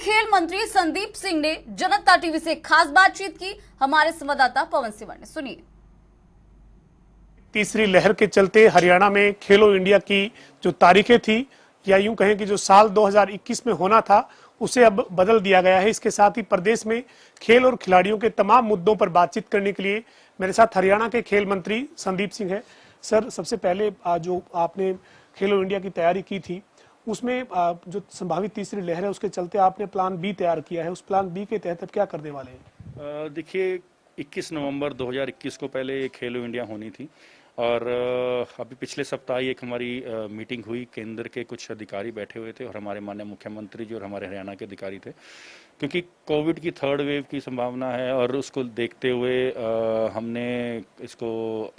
खेल मंत्री संदीप सिंह ने जनता टीवी से खास बातचीत की। हमारे संवाददाता पवन सिवर ने सुनिए। तीसरी लहर के चलते हरियाणा में खेलो इंडिया की जो तारीखें थी, या यूं कहें कि जो साल 2021 में होना था, उसे अब बदल दिया गया है। इसके साथ ही प्रदेश में खेल और खिलाड़ियों के तमाम मुद्दों पर बातचीत करने के लिए मेरे साथ हरियाणा के खेल मंत्री संदीप सिंह है। सर, सबसे पहले जो आपने खेलो इंडिया की तैयारी की थी, उसमें जो संभावित तीसरी लहर है उसके चलते आपने प्लान बी तैयार किया है। उस प्लान बी के तहत अब क्या करने वाले हैं? देखिए, 21 नवंबर 2021 को पहले खेलो इंडिया होनी थी और अभी पिछले सप्ताह ही एक हमारी मीटिंग हुई। केंद्र के कुछ अधिकारी बैठे हुए थे और हमारे माननीय मुख्यमंत्री जी और हमारे हरियाणा के अधिकारी थे। क्योंकि कोविड की थर्ड वेव की संभावना है और उसको देखते हुए हमने इसको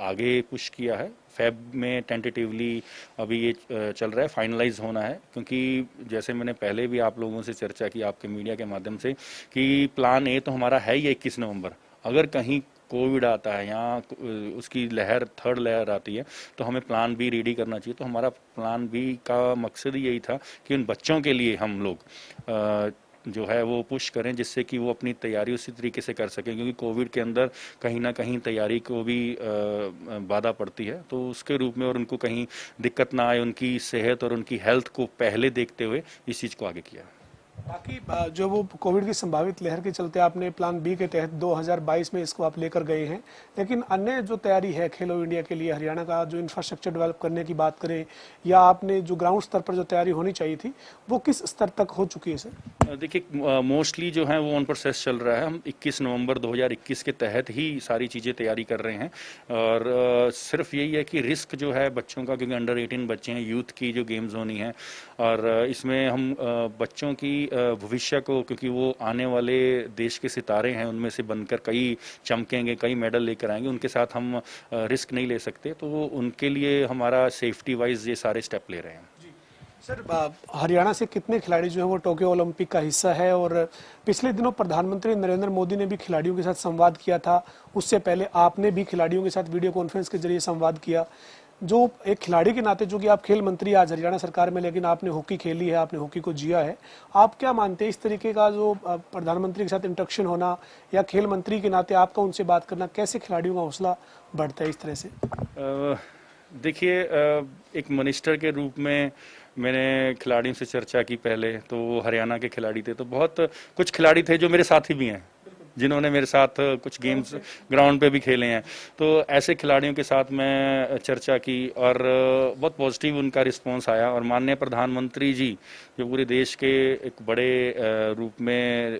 आगे पुश किया है। फेब में टेंटेटिवली अभी ये चल रहा है, फाइनलाइज होना है। क्योंकि जैसे मैंने पहले भी आप लोगों से चर्चा की आपके मीडिया के माध्यम से कि प्लान ए तो हमारा है ही 21 नवंबर। अगर कहीं कोविड आता है या उसकी लहर थर्ड लहर आती है तो हमें प्लान बी रेडी करना चाहिए। तो हमारा प्लान बी का मकसद यही था कि उन बच्चों के लिए हम लोग जो है वो पुश करें, जिससे कि वो अपनी तैयारी उसी तरीके से कर सकें। क्योंकि कोविड के अंदर कहीं ना कहीं तैयारी को भी बाधा पड़ती है, तो उसके रूप में और उनको कहीं दिक्कत ना आए, उनकी सेहत और उनकी हेल्थ को पहले देखते हुए इस चीज़ को आगे किया। बाकी जो वो कोविड की संभावित लहर के चलते आपने प्लान बी के तहत 2022 में इसको आप लेकर गए हैं, लेकिन अन्य जो तैयारी है खेलो इंडिया के लिए हरियाणा का, जो इंफ्रास्ट्रक्चर डेवलप करने की बात करें या आपने जो ग्राउंड स्तर पर जो तैयारी होनी चाहिए थी, वो किस स्तर तक हो चुकी है सर? देखिए, मोस्टली जो है वो ऑन प्रोसेस चल रहा है। हम 21 नवंबर 2021 के तहत ही सारी चीज़ें तैयारी कर रहे हैं और सिर्फ यही है कि रिस्क जो है बच्चों का, क्योंकि अंडर 18 बच्चे हैं, यूथ की जो गेम्स होनी है और इसमें हम बच्चों की भविष्य को, क्योंकि वो आने वाले देश के सितारे हैं, उनमें से बनकर कई चमकेंगे, कई मेडल लेकर आएंगे, उनके साथ हम रिस्क नहीं ले सकते। तो उनके लिए हमारा सेफ्टी वाइज ये सारे स्टेप ले रहे हैं। सर, हरियाणा से कितने खिलाड़ी जो है वो टोक्यो ओलंपिक का हिस्सा है? और पिछले दिनों प्रधानमंत्री नरेंद्र मोदी ने भी खिलाड़ियों के साथ संवाद किया था, उससे पहले आपने भी खिलाड़ियों के साथ वीडियो कॉन्फ्रेंस के जरिए संवाद किया। जो एक खिलाड़ी के नाते, जो कि आप खेल मंत्री आज हरियाणा सरकार में, लेकिन आपने हॉकी खेली है, आपने हॉकी को जिया है, आप क्या मानते हैं इस तरीके का जो प्रधानमंत्री के साथ इंटरेक्शन होना या खेल मंत्री के नाते आपका उनसे बात करना, कैसे खिलाड़ियों का हौसला बढ़ता है इस तरह से? देखिए, एक मिनिस्टर के रूप में मैंने खिलाड़ियों से चर्चा की पहले, तो वो हरियाणा के खिलाड़ी थे। तो बहुत कुछ खिलाड़ी थे जो मेरे साथी भी हैं, जिन्होंने मेरे साथ कुछ गेम्स ग्राउंड पे भी खेले हैं। तो ऐसे खिलाड़ियों के साथ मैं चर्चा की और बहुत पॉजिटिव उनका रिस्पांस आया। और माननीय प्रधानमंत्री जी, जो पूरे देश के एक बड़े रूप में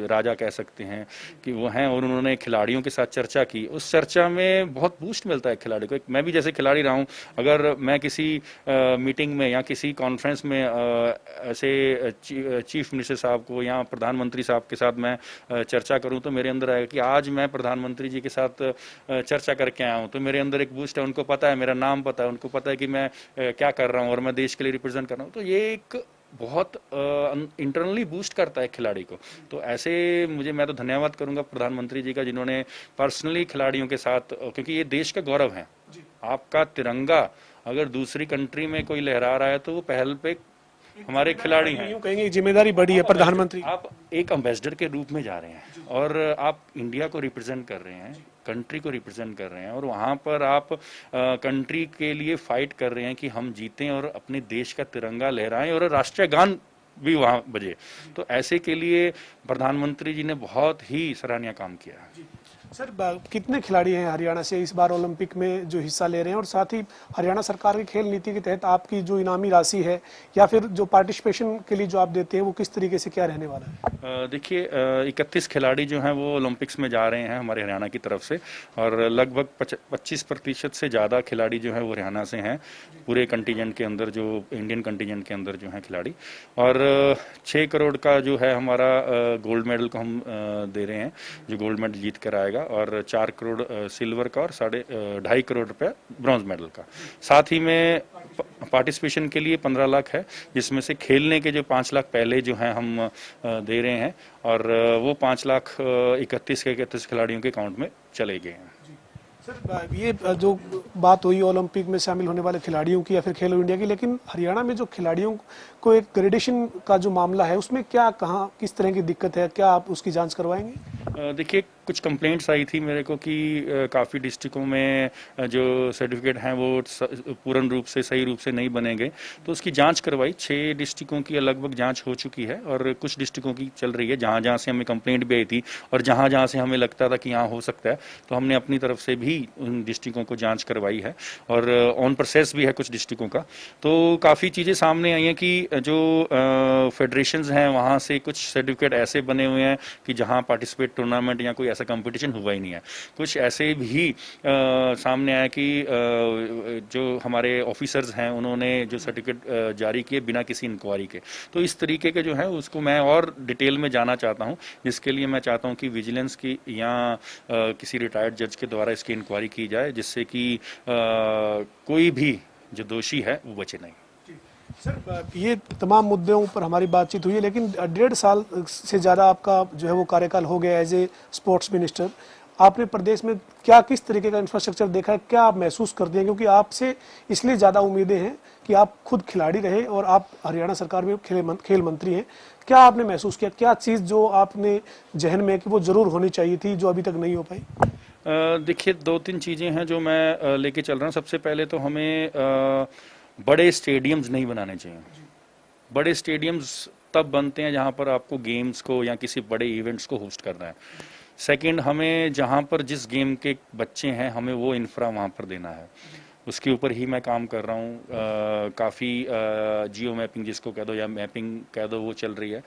राजा कह सकते हैं कि वो हैं, और उन्होंने खिलाड़ियों के साथ चर्चा की। उस चर्चा में बहुत बूस्ट मिलता है खिलाड़ी को। मैं भी जैसे खिलाड़ी रहा हूँ, अगर मैं किसी मीटिंग में या किसी कॉन्फ्रेंस में ऐसे चीफ मिनिस्टर साहब को या प्रधानमंत्री साहब के साथ मैं चर्चा करूं, तो मेरे अंदर आएगा कि आज मैं प्रधानमंत्री जी के साथ चर्चा करके आया हूं। तो मेरे अंदर एक बूस्ट है, उनको पता है, मेरा नाम पता है, उनको पता है कि मैं क्या कर रहा हूं और मैं देश के लिए रिप्रेजेंट कर रहा हूं। तो ये एक बहुत इंटरनली बूस्ट करता है खिलाड़ी को। तो ऐसे मैं तो धन्यवाद करूंगा प्रधानमंत्री जी का, जिन्होंने पर्सनली खिलाड़ियों के साथ, क्योंकि ये देश का गौरव है। आपका तिरंगा अगर दूसरी कंट्री में कोई लहरा रहा है तो वो पहल पे हमारे खिलाड़ी हैं। यूं कहेंगे जिम्मेदारी बड़ी है प्रधानमंत्री। आप एक एम्बेसडर के रूप में जा रहे हैं और आप इंडिया को रिप्रेजेंट कर रहे हैं, कंट्री को रिप्रेजेंट कर रहे हैं, और वहां पर आप कंट्री के लिए फाइट कर रहे हैं कि हम जीतें और अपने देश का तिरंगा लहराएं और राष्ट्रीय गान भी वहां बजे। तो ऐसे के लिए प्रधानमंत्री जी ने बहुत ही सराहनीय काम किया है। सर, कितने खिलाड़ी हैं हरियाणा से इस बार ओलंपिक में जो हिस्सा ले रहे हैं? और साथ ही हरियाणा सरकार की खेल नीति के तहत आपकी जो इनामी राशि है या फिर जो पार्टिसिपेशन के लिए जो आप देते हैं, वो किस तरीके से क्या रहने वाला है? देखिए, 31 खिलाड़ी जो हैं वो ओलंपिक्स में जा रहे हैं हमारे हरियाणा की तरफ से, और लगभग 25% से ज़्यादा खिलाड़ी जो हैं वो हरियाणा से हैं पूरे कंटिजेंट के अंदर, जो इंडियन कंटिजेंट के अंदर जो हैं खिलाड़ी। और 6 करोड़ का जो है हमारा गोल्ड मेडल को हम दे रहे हैं, जो गोल्ड मेडल जीत कर आएगा, और 4 करोड़ सिल्वर का और 2.5 करोड़ रुपया ब्रॉन्ज मेडल का। साथ ही में पार्टिसिपेशन के लिए 15 लाख है, जिसमें से खेलने के जो 5 लाख पहले जो हैं हम दे रहे हैं, और वो 5 लाख 31 के 31 खिलाड़ियों के अकाउंट में चले गए हैं। सर ये जो बात हुई ओलंपिक में शामिल होने वाले खिलाड़ियों की या फिर खेलो इंडिया की, लेकिन हरियाणा में जो खिलाड़ियों को एक ग्रेडेशन का जो मामला है उसमें क्या कहाँ किस तरह की दिक्कत है, क्या आप उसकी जांच करवाएंगे? देखिए, कुछ कंप्लेंट्स आई थी मेरे को कि काफ़ी डिस्ट्रिक्टों में जो सर्टिफिकेट हैं वो पूर्ण रूप से सही रूप से नहीं बने गए, तो उसकी जांच करवाई। 6 डिस्ट्रिक्टों की लगभग जांच हो चुकी है और कुछ डिस्ट्रिक्टों की चल रही है। जहां जहां से हमें कंप्लेंट भी आई थी और जहां जहां से हमें लगता था कि यहाँ हो सकता है, तो हमने अपनी तरफ से भी उन डिस्ट्रिक्टों को जांच करवाई है और ऑन प्रोसेस भी है कुछ डिस्ट्रिक्टों का। तो काफ़ी चीज़ें सामने आई हैं कि जो फेडरेशंस हैं वहाँ से कुछ सर्टिफिकेट ऐसे बने हुए हैं कि जहाँ पार्टिसिपेट टूर्नामेंट या कोई ऐसा कंपटीशन हुआ ही नहीं है। कुछ ऐसे भी सामने आया कि जो हमारे ऑफिसर्स हैं उन्होंने जो सर्टिफिकेट जारी किए बिना किसी इंक्वायरी के। तो इस तरीके के जो है उसको मैं और डिटेल में जाना चाहता हूँ, जिसके लिए मैं चाहता हूँ कि विजिलेंस की या किसी रिटायर्ड जज के द्वारा इसकी इंक्वायरी की जाए, जिससे कि कोई भी जो दोषी है वो बचे नहीं। सर ये तमाम मुद्दों पर हमारी बातचीत हुई है, लेकिन 1.5 साल से ज़्यादा आपका जो है वो कार्यकाल हो गया एज ए स्पोर्ट्स मिनिस्टर। आपने प्रदेश में क्या किस तरीके का इंफ्रास्ट्रक्चर देखा है, क्या आप महसूस करते हैं? क्योंकि आपसे इसलिए ज़्यादा उम्मीदें हैं कि आप खुद खिलाड़ी रहे और आप हरियाणा सरकार में खेल मंत्री हैं। क्या आपने महसूस किया, क्या चीज़ जो आपने जहन में कि वो ज़रूर होनी चाहिए थी जो अभी तक नहीं हो पाई? देखिए, 2-3 चीज़ें हैं जो मैं लेके चल रहा हूँ। सबसे पहले तो हमें बड़े स्टेडियम्स नहीं बनाने चाहिए। बड़े स्टेडियम्स तब बनते हैं जहां पर आपको गेम्स को या किसी बड़े इवेंट्स को होस्ट करना है। सेकंड, हमें जहां पर जिस गेम के बच्चे हैं हमें वो इंफ्रा वहां पर देना है। उसके ऊपर ही मैं काम कर रहा हूँ। काफ़ी जियो मैपिंग जिसको कह दो या मैपिंग कह दो वो चल रही है।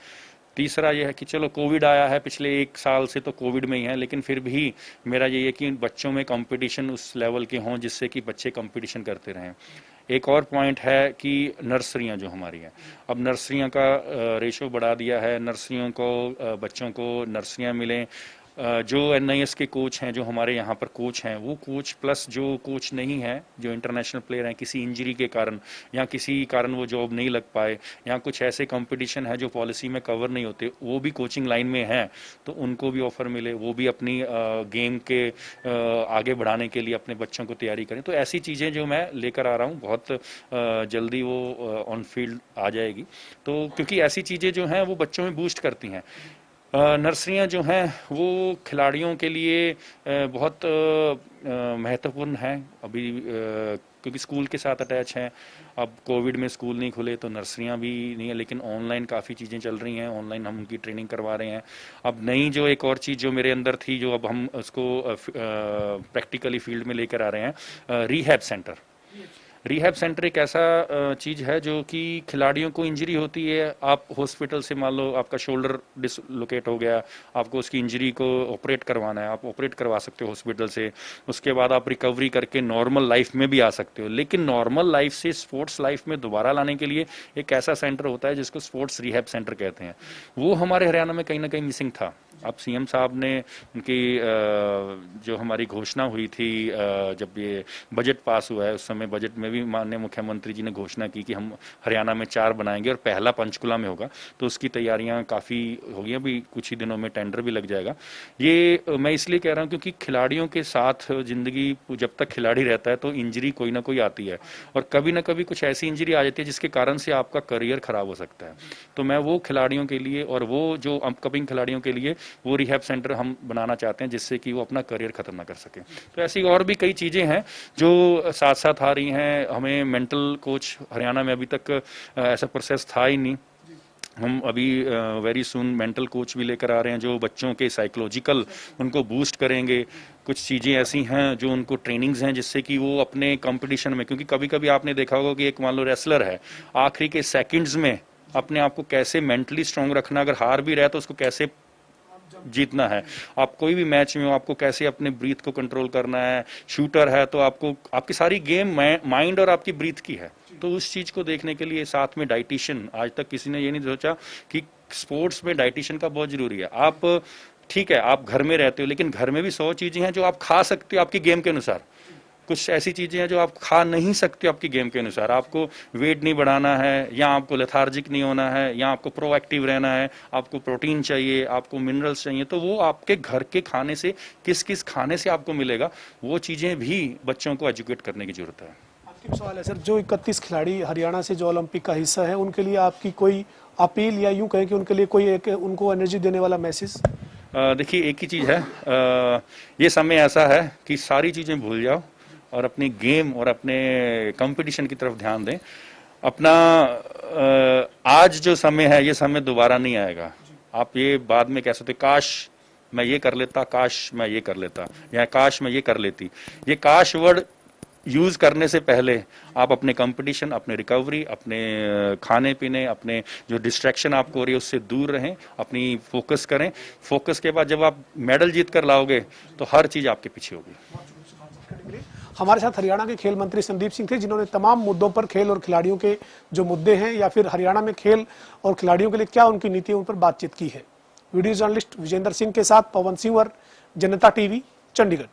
तीसरा यह है कि चलो कोविड आया है, पिछले 1 साल से तो कोविड में ही है, लेकिन फिर भी मेरा ये है कि बच्चों में कंपटीशन उस लेवल के हों जिससे कि बच्चे कंपटीशन करते रहें। एक और पॉइंट है कि नर्सरियां जो हमारी हैं, अब नर्सरियां का रेशो बढ़ा दिया है। नर्सरियों को बच्चों को नर्सरियां मिलें। जो NIS के कोच हैं, जो हमारे यहाँ पर कोच हैं, वो कोच प्लस जो कोच नहीं है, जो इंटरनेशनल प्लेयर हैं, किसी इंजरी के कारण या किसी कारण वो जॉब नहीं लग पाए या कुछ ऐसे कंपटीशन है जो पॉलिसी में कवर नहीं होते, वो भी कोचिंग लाइन में हैं, तो उनको भी ऑफर मिले, वो भी अपनी गेम के आगे बढ़ाने के लिए अपने बच्चों को तैयारी करें। तो ऐसी चीज़ें जो मैं लेकर आ रहा हूँ, बहुत जल्दी वो ऑन फील्ड आ जाएगी। तो क्योंकि ऐसी चीज़ें जो हैं वो बच्चों में बूस्ट करती हैं। नर्सरियां जो हैं वो खिलाड़ियों के लिए बहुत महत्वपूर्ण हैं अभी, क्योंकि स्कूल के साथ अटैच हैं। अब कोविड में स्कूल नहीं खुले तो नर्सरियां भी नहीं है, लेकिन ऑनलाइन काफ़ी चीज़ें चल रही हैं। ऑनलाइन हम उनकी ट्रेनिंग करवा रहे हैं। अब नई जो एक और चीज़ जो मेरे अंदर थी, जो अब हम उसको प्रैक्टिकली फील्ड में लेकर आ रहे हैं, रिहैब सेंटर। रिहैब सेंटर एक ऐसा चीज़ है जो कि खिलाड़ियों को इंजरी होती है, आप हॉस्पिटल से, मान लो आपका शोल्डर डिसलोकेट हो गया, आपको उसकी इंजरी को ऑपरेट करवाना है, आप ऑपरेट करवा सकते हो हॉस्पिटल से। उसके बाद आप रिकवरी करके नॉर्मल लाइफ में भी आ सकते हो। लेकिन नॉर्मल लाइफ से स्पोर्ट्स लाइफ में दोबारा लाने के लिए एक ऐसा सेंटर होता है जिसको स्पोर्ट्स रिहैब सेंटर कहते हैं। वो हमारे हरियाणा में कहीं ना कहीं मिसिंग था। अब CM साहब ने उनकी जो हमारी घोषणा हुई थी, जब ये बजट पास हुआ है, उस समय बजट में भी माननीय मुख्यमंत्री जी ने घोषणा की कि हम हरियाणा में 4 बनाएंगे और पहला पंचकुला में होगा। तो उसकी तैयारियां काफ़ी हो गई, अभी कुछ ही दिनों में टेंडर भी लग जाएगा। ये मैं इसलिए कह रहा हूं क्योंकि खिलाड़ियों के साथ जिंदगी, जब तक खिलाड़ी रहता है तो इंजरी कोई ना कोई आती है, और कभी ना कभी कुछ ऐसी इंजरी आ जाती है जिसके कारण से आपका करियर खराब हो सकता है। तो मैं वो खिलाड़ियों के लिए और वो जो अपकमिंग खिलाड़ियों के लिए वो रिहैब सेंटर हम बनाना चाहते हैं, जिससे कि वो अपना करियर खत्म ना कर सके। तो ऐसी और भी कई चीज़ें हैं जो साथ साथ आ रही हैं। हमें मेंटल कोच, हरियाणा में अभी तक ऐसा प्रोसेस था ही नहीं। हम अभी वेरी सुन मेंटल कोच भी लेकर आ रहे हैं जो बच्चों के साइकोलॉजिकल उनको बूस्ट करेंगे। कुछ चीज़ें ऐसी हैं जो उनको ट्रेनिंग्स हैं जिससे कि वो अपने कंपटीशन में, क्योंकि कभी कभी आपने देखा होगा कि एक मान लो रेसलर है, आखिरी के सेकंड्स में अपने आप को कैसे मेंटली स्ट्रांग रखना, अगर हार भी रहा है तो उसको कैसे जीतना है। आप कोई भी मैच में हो, आपको कैसे अपने ब्रीथ को कंट्रोल करना है। शूटर है तो आपको, आपकी सारी गेम माइंड और आपकी ब्रीथ की है। तो उस चीज को देखने के लिए साथ में डाइटिशियन, आज तक किसी ने ये नहीं सोचा कि स्पोर्ट्स में डाइटिशियन का बहुत जरूरी है। आप ठीक है, आप घर में रहते हो, लेकिन घर में भी 100 चीजें हैं जो आप खा सकते हो आपकी गेम के अनुसार। कुछ ऐसी चीजें हैं जो आप खा नहीं सकते आपकी गेम के अनुसार। आपको वेट नहीं बढ़ाना है, या आपको लेथार्जिक नहीं होना है, या आपको प्रोएक्टिव रहना है, आपको प्रोटीन चाहिए, आपको मिनरल्स चाहिए, तो वो आपके घर के खाने से, किस किस खाने से आपको मिलेगा, वो चीजें भी बच्चों को एजुकेट करने की जरूरत है। अंतिम सवाल है सर, जो 31 खिलाड़ी हरियाणा से जो ओलंपिक का हिस्सा है, उनके लिए आपकी कोई अपील या यूं कहें कि उनके लिए कोई एक उनको एनर्जी देने वाला मैसेज? देखिए, एक ही चीज है, ये समय ऐसा है कि सारी चीजें भूल जाओ और अपनी गेम और अपने कंपटीशन की तरफ ध्यान दें। अपना आज जो समय है, ये समय दोबारा नहीं आएगा। आप ये बाद में कह सकते काश मैं ये कर लेता, काश मैं ये कर लेता, या काश मैं ये कर लेती। ये काश वर्ड यूज करने से पहले आप अपने कंपटीशन, अपने रिकवरी, अपने खाने पीने, अपने जो डिस्ट्रैक्शन आपको हो रही है उससे दूर रहें, अपनी फोकस करें। फोकस के बाद जब आप मेडल जीत कर लाओगे तो हर चीज आपके पीछे होगी। हमारे साथ हरियाणा के खेल मंत्री संदीप सिंह थे, जिन्होंने तमाम मुद्दों पर खेल और खिलाड़ियों के जो मुद्दे हैं या फिर हरियाणा में खेल और खिलाड़ियों के लिए क्या उनकी नीति है, उन पर बातचीत की है। वीडियो जर्नलिस्ट विजेंद्र सिंह के साथ पवन सिंह, जनता टीवी, चंडीगढ़।